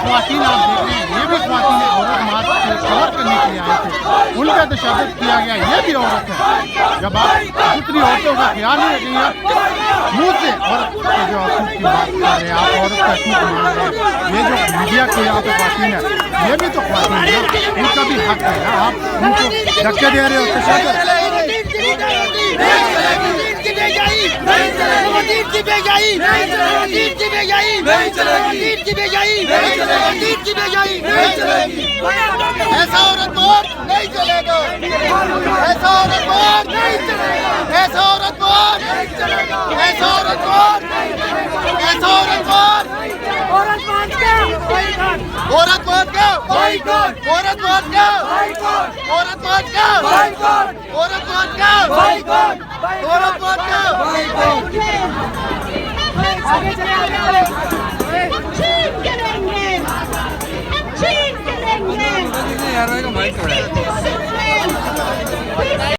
ख्वातीन आप देख रहे हैं, ये भी ख्वातीन औरत मार्च कवर करने के लिए आए थे, उनका तशद्दुद किया गया, ये भी औरत है। जब आप दूसरी औरतों का ख्याल नहीं रखेंगे, आप मुँह से औरत के जो हकूक़ की बात कर रहे हैं, आप औरत का हकूक़ मान रहे हैं, ये जो मीडिया के यहाँ पे ख्वातीन है, ये भी तो ख्वातीन है, इनका भी हक है ना। आप उनको धक्के दे रहे हो, तशद्दुद ऐसा औरत वोट नहीं चलेगा, ऐसा औरत वोट नहीं चलेगा, ऐसा औरत वोट नहीं चलेगा, ऐसा औरत वोट नहीं चलेगा, ऐसा औरत वोट औरत वोट क्या औरत वोट क्या औरत वोट क्या औरत वोट क्या औरत वोट क्या औरत वोट क्या आगे चले अच्छी करेंगे यार, माइक